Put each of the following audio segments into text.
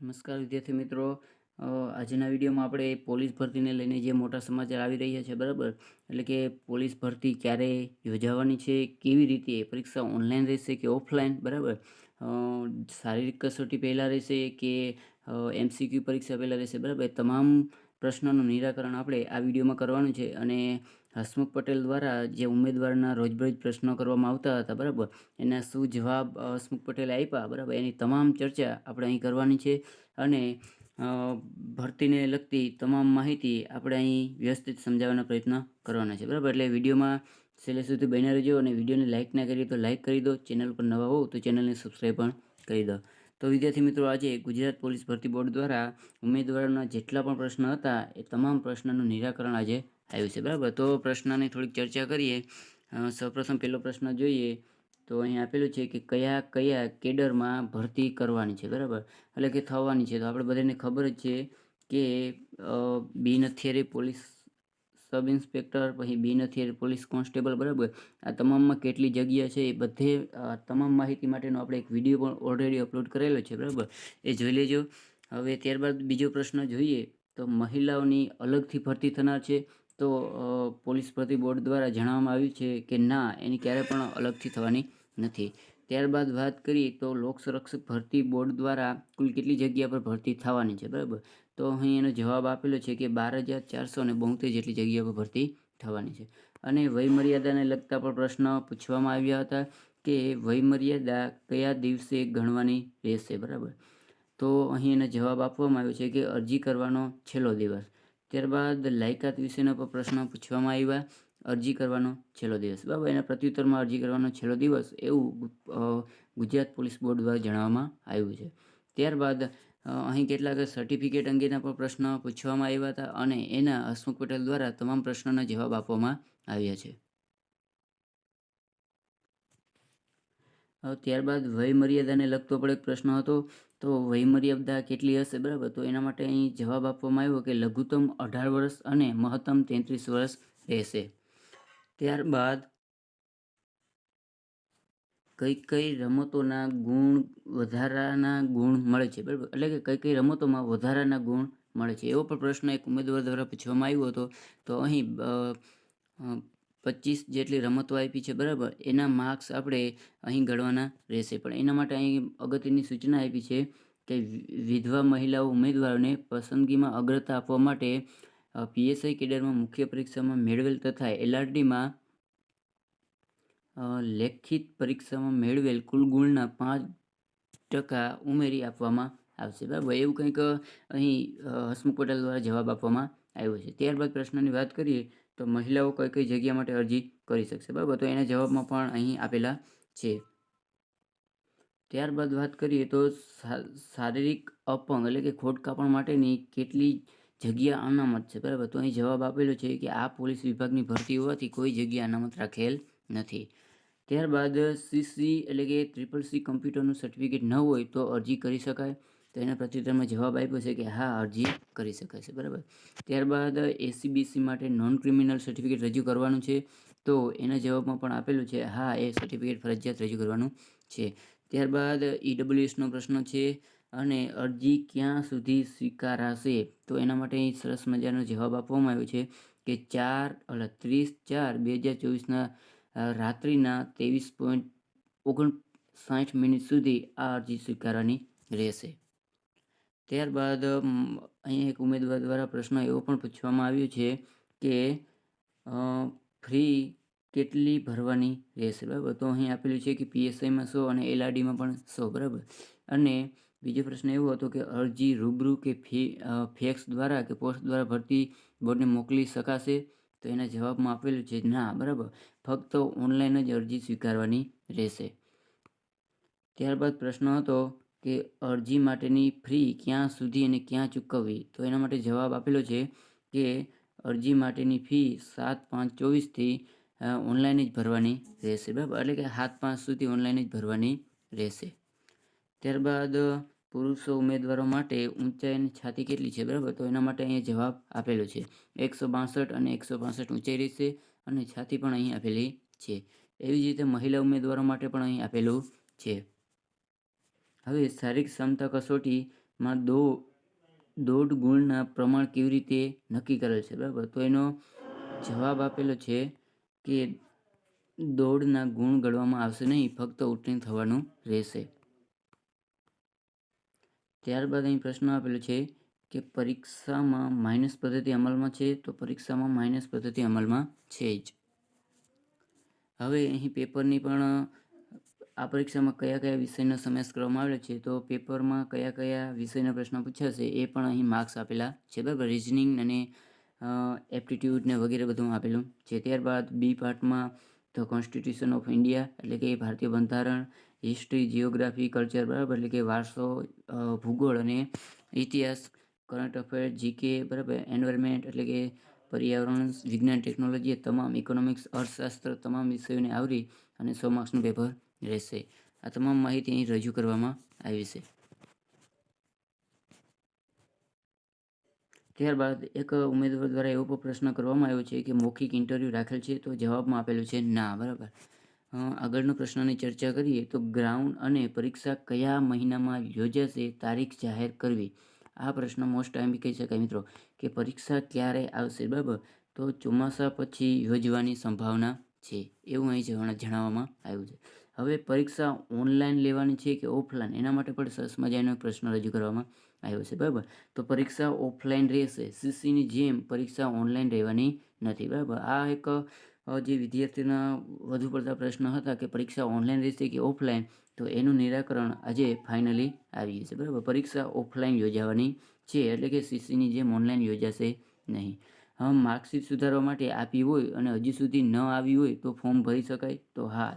નમસ્કાર વિદ્યાર્થી મિત્રો. આજના વિડીયોમાં આપણે પોલીસ ભરતીને લઈને જે મોટા સમાચાર આવી રહ્યા છે, બરાબર, એટલે કે પોલીસ ભરતી ક્યારે યોજાવાની છે, કેવી રીતે પરીક્ષા ઓનલાઈન રહેશે કે ઓફલાઈન, બરાબર, શારીરિક કસોટી પહેલાં રહેશે કે MCQ પરીક્ષા પહેલાં રહેશે, બરાબર, તમામ પ્રશ્નોનું નિરાકરણ આપણે આ વિડીયોમાં કરવાનું છે. અને હસમુખ પટેલ દ્વારા જે ઉમેદવારના રોજબરોજ પ્રશ્નો કરવામાં આવતા હતા, બરાબર, એના શું જવાબ હસમુખ પટેલે આપ્યા, બરાબર, એની તમામ ચર્ચા આપણે અહીં કરવાની છે. અને ભરતીને લગતી તમામ માહિતી આપણે અહીં વ્યવસ્થિત સમજાવવાનો પ્રયત્ન કરવાના છે, બરાબર. એટલે વિડીયોમાં છેલ્લે સુધી બન્યા રહેજો. અને વિડીયોને લાઇક ના કરીએ તો લાઇક કરી દો. ચેનલ પર નવા હો તો ચેનલને સબસ્ક્રાઈબ પણ કરી દો. તો વિદ્યાર્થી મિત્રો, આજે ગુજરાત પોલીસ ભરતી બોર્ડ દ્વારા ઉમેદવારોના જેટલા પણ પ્રશ્ન હતા એ તમામ પ્રશ્નનું નિરાકરણ આજે આવ્યું છે, બરાબર. તો પ્રશ્નની થોડીક ચર્ચા કરીએ. સૌપ્રથમ પહેલો પ્રશ્ન જોઈએ તો અહીં આપેલું છે કે કયા કયા કેડરમાં ભરતી કરવાની છે, બરાબર, એટલે કે થવાની છે. તો આપણે બધાને ખબર જ છે કે બિન હથિયારી પોલીસ સબ ઇન્સ્પેક્ટર, પછી બિન હથિયારી પોલીસ કોન્સ્ટેબલ, બરાબર, આ તમામમાં કેટલી જગ્યા છે એ બધે તમામ માહિતી માટેનો આપણે એક વિડીયો પણ ઓલરેડી અપલોડ કરેલો છે, બરાબર, એ જોઈ લેજો. હવે ત્યારબાદ બીજો પ્રશ્ન જોઈએ તો મહિલાઓની અલગથી ભરતી થનાર છે. તો પોલીસ ભરતી બોર્ડ દ્વારા જણાવવામાં આવ્યું છે કે ના, એની ક્યારે પણ અલગથી થવાની નથી. ત્યારબાદ વાત કરીએ તો લોક સંરક્ષક ભરતી બોર્ડ દ્વારા કુલ કેટલી જગ્યા પર ભરતી થવાની છે, બરાબર. તો અહીં એનો જવાબ આપેલો છે કે 12,472 જેટલી જગ્યા પર ભરતી થવાની છે. અને વયમર્યાદાને લગતા પણ પ્રશ્ન પૂછવામાં આવ્યા હતા કે વયમર્યાદા કયા દિવસે ગણવાની રહેશે, બરાબર. તો અહીં એનો જવાબ આપવામાં આવ્યો છે કે અરજી કરવાનો છેલ્લો દિવસ. ત્યારબાદ લાયકાત વિશેના પણ પ્રશ્નો પૂછવામાં આવ્યા. અરજી કરવાનો છેલ્લો દિવસ, બરાબર, એના પ્રત્યુત્તરમાં અરજી કરવાનો છેલ્લો દિવસ એવું ગુજરાત પોલીસ બોર્ડ દ્વારા જણાવવામાં આવ્યું છે. ત્યારબાદ અહીં કેટલાક સર્ટિફિકેટ અંગેના પણ પ્રશ્નો પૂછવામાં આવ્યા હતા અને એના હસમુખ પટેલ દ્વારા તમામ પ્રશ્નોના જવાબ આપવામાં આવ્યા છે. ત્યારબાદ વયમર્યાદાને લગતો પણ એક પ્રશ્ન હતો. તો વયમર્યાદા કેટલી હશે, બરાબર. તો એના માટે અહીં જવાબ આપવામાં આવ્યો કે લઘુત્તમ 18 વર્ષ અને મહત્તમ 33 વર્ષ રહેશે. ત્યારબાદ કઈ કઈ રમતોના વધારાના ગુણ મળે છે, બરાબર, એટલે કે કઈ કઈ રમતોમાં વધારાના ગુણ મળે છે, એવો પણ પ્રશ્ન એક ઉમેદવાર દ્વારા પૂછવામાં આવ્યો હતો. તો અહીં 25 જેટલી રમતો આપી છે, બરાબર, એના માર્ક્સ આપણે અહીં ગણવાના રહેશે. પણ એના માટે અહીં અગત્યની સૂચના આપી છે કે વિધવા મહિલાઓ ઉમેદવારોને પસંદગીમાં અગ્રતા આપવા માટે PSI કેડરમાં મુખ્ય પરીક્ષામાં મેળવેલ તથા LRDમાં લેખિત પરીક્ષામાં મેળવેલ કુલ ગુણના 5% ઉમેરી આપવામાં આવશે, બરાબર. એવું કંઈક અહીં હસમુખ પટેલ દ્વારા જવાબ આપવામાં આવ્યો છે. ત્યારબાદ પ્રશ્નની વાત કરીએ તો મહિલાઓ કઈ કઈ જગ્યા માટે અરજી કરી શકશે, બરાબર. તો એના જવાબમાં પણ અહીં આપેલા છે. ત્યારબાદ વાત કરીએ તો શારીરિક અપંગ એટલે કે ખોડકાપણ માટેની કેટલી જગ્યા અનામત છે, બરાબર. તો અહીં જવાબ આપેલો છે કે આ પોલીસ વિભાગની ભરતી હોવાથી કોઈ જગ્યા અનામત રાખેલ નથી. ત્યારબાદ CC એટલે કે CCC કમ્પ્યુટરનું સર્ટિફિકેટ ન હોય તો અરજી કરી શકાય. તો એના પ્રત્યુત્તરમાં જવાબ આપ્યો છે કે હા, અરજી કરી શકાય છે, બરાબર. ત્યારબાદ SCBC માટે નોન ક્રિમિનલ સર્ટિફિકેટ રજૂ કરવાનું છે. તો એના જવાબમાં પણ આપેલું છે હા, એ સર્ટિફિકેટ ફરજિયાત રજૂ કરવાનું છે. ત્યારબાદ EWSનો પ્રશ્ન છે અને અરજી ક્યાં સુધી સ્વીકારાશે. તો એના માટે સરસ મજાનો જવાબ આપવામાં આવ્યો છે કે 30/4/2024 રાત્રિના 23:59 સુધી આ અરજી સ્વીકારવાની રહેશે. ત્યારબાદ અહીં એક ઉમેદવાર દ્વારા પ્રશ્ન એવો પણ પૂછવામાં આવ્યો છે કે ફી કેટલી ભરવાની રહેશે, બરાબર. તો અહીં આપેલું છે કે PSIમાં 100 અને LRDમાં પણ 100, બરાબર. અને બીજો પ્રશ્ન એવો હતો કે અરજી રૂબરૂ કે ફેક્સ દ્વારા કે પોસ્ટ દ્વારા ભરતી બોર્ડને મોકલી શકાશે. તો એના જવાબમાં આપેલું છે ના, બરાબર, ફક્ત ઓનલાઈન જ અરજી સ્વીકારવાની રહેશે. ત્યારબાદ પ્રશ્ન હતો કે અરજી માટેની ફી ક્યાં સુધી અને ક્યાં ચૂકવવી. તો એના માટે જવાબ આપેલો છે કે અરજી માટેની ફી 7/5/24થી ઓનલાઈન જ ભરવાની રહેશે, બરાબર, એટલે કે 7/5 સુધી ઓનલાઈન જ ભરવાની રહેશે. ત્યારબાદ પુરુષો ઉમેદવારો માટે ઊંચાઈ અને છાતી કેટલી છે, બરાબર. તો એના માટે અહીંયા જવાબ આપેલો છે 162 અને 165 ઊંચાઈ રહેશે અને છાતી પણ અહીં આપેલી છે. એવી જ રીતે મહિલા ઉમેદવારો માટે પણ અહીં આપેલું છે. હવે શારીરિક ક્ષમતા કસોટી માં દોઢ ગુણના પ્રમાણ કેવી રીતે નક્કી કરેલ છે, બરાબર. તો એનો જવાબ આપેલો છે કે દોઢના ગુણ ગણવામાં આવશે નહીં, ફક્ત ઉત્તીર્ણ થવાનું રહેશે. ત્યારબાદ અહીં પ્રશ્ન આપેલો છે કે પરીક્ષામાં માઇનસ પદ્ધતિ અમલમાં છે, તો પરીક્ષામાં માઇનસ પદ્ધતિ અમલમાં છે જ. હવે અહીં પેપરની પણ આ પરીક્ષામાં કયા કયા વિષયનો સમાવેશ કરવામાં આવેલો છે, તો પેપરમાં કયા કયા વિષયના પ્રશ્નો પૂછાશે એ પણ અહીં માર્ક્સ આપેલા છે, બરાબર. રિઝનિંગ અને એપ્ટિટ્યૂડ ને વગેરે બધું આપેલું છે. ત્યારબાદ બી પાર્ટમાં ધ કોન્સ્ટિટ્યુશન ઓફ ઇન્ડિયા એટલે કે ભારતીય બંધારણ, હિસ્ટ્રી, જિયોગ્રાફી, કલ્ચર, બરાબર એટલે કે વારસો, ભૂગોળ અને ઇતિહાસ, કરંટ અફેર, જીકે, બરાબર, એન્વાયરમેન્ટ એટલે કે પર્યાવરણ, વિજ્ઞાન, ટેકનોલોજી, તમામ ઇકોનોમિક્સ, અર્થશાસ્ત્ર, તમામ વિષયોને આવરી અને 100 માર્ક્સનું પેપર રહેશે. આ તમામ માહિતી અહીં રજૂ કરવામાં આવી છે. ત્યારબાદ એક ઉમેદવાર દ્વારા એવો પણ પ્રશ્ન કરવામાં આવ્યો છે કે મૌખિક ઇન્ટરવ્યૂ રાખેલ છે, તો જવાબમાં આપેલું છે ના, બરાબર. આગળનો પ્રશ્નની ચર્ચા કરીએ તો ગ્રાઉન્ડ અને પરીક્ષા કયા મહિનામાં યોજાશે, તારીખ જાહેર કરવી. આ પ્રશ્ન મોસ્ટ ટાઈમ કહી શકાય મિત્રો કે પરીક્ષા ક્યારે આવશે, બરાબર. તો ચોમાસા પછી યોજવાની સંભાવના છે એવું અહીં જણાવવામાં આવ્યું છે. હવે પરીક્ષા ઓનલાઈન લેવાની છે કે ઓફલાઈન, એના માટે પણ સરસ મજાનો પ્રશ્ન રજૂ કરવામાં આવ્યો છે, બરાબર. તો પરીક્ષા ઓફલાઈન રહેશે. સીસીની જેમ પરીક્ષા ઓનલાઈન રહેવાની નથી, બરાબર. આ એક જે વિદ્યાર્થીના વધુ પડતા પ્રશ્ન હતા કે પરીક્ષા ઓનલાઈન રહેશે કે ઓફલાઈન, તો એનું નિરાકરણ આજે ફાઇનલી આવી છે, બરાબર. પરીક્ષા ઓફલાઈન યોજાવાની છે એટલે કે સીસીની જેમ ઓનલાઈન યોજાશે નહીં. હા, માર્કશીટ સુધારવા માટે આપી હોય અને હજી સુધી ન આવી હોય તો ફોર્મ ભરી શકાય, તો હા,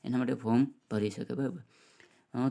એના માટે ફોર્મ ભરી શકાય, બરાબર.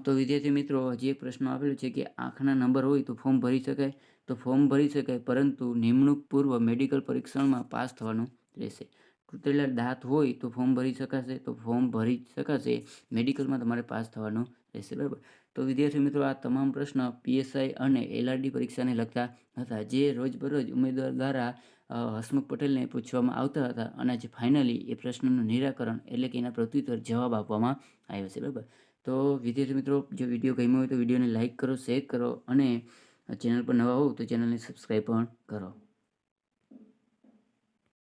તો વિદ્યાર્થી મિત્રો હજી એક પ્રશ્ન આપેલો છે કે આંખના નંબર હોય તો ફોર્મ ભરી શકાય, તો ફોર્મ ભરી શકાય, પરંતુ નિમણૂક પૂર્વ મેડિકલ પરીક્ષણમાં પાસ થવાનું રહેશે. તૂટેલા દાંત હોય તો ફોર્મ ભરી શકાશે, તો ફોર્મ ભરી શકાશે, મેડિકલમાં તમારે પાસ થવાનું રહેશે, બરાબર. તો વિદ્યાર્થી મિત્રો આ તમામ પ્રશ્ન પીએસઆઈ અને એલઆરડી પરીક્ષાને લગતા હતા, જે રોજબરોજ ઉમેદવાર દ્વારા હસમુખ પટેલને પૂછવામાં આવતા હતા અને આજે ફાઇનલી એ પ્રશ્નનું નિરાકરણ એટલે કે એના પ્રત્યુત્તર જવાબ આપવામાં આવ્યો છે, બરાબર. તો વિદ્યાર્થી મિત્રો જો વિડીયો ગમ્યો હોય તો વિડીયોને લાઇક કરો, શેર કરો અને ચેનલ પર નવા હોવ તો ચેનલને સબસ્ક્રાઈબ પણ કરો.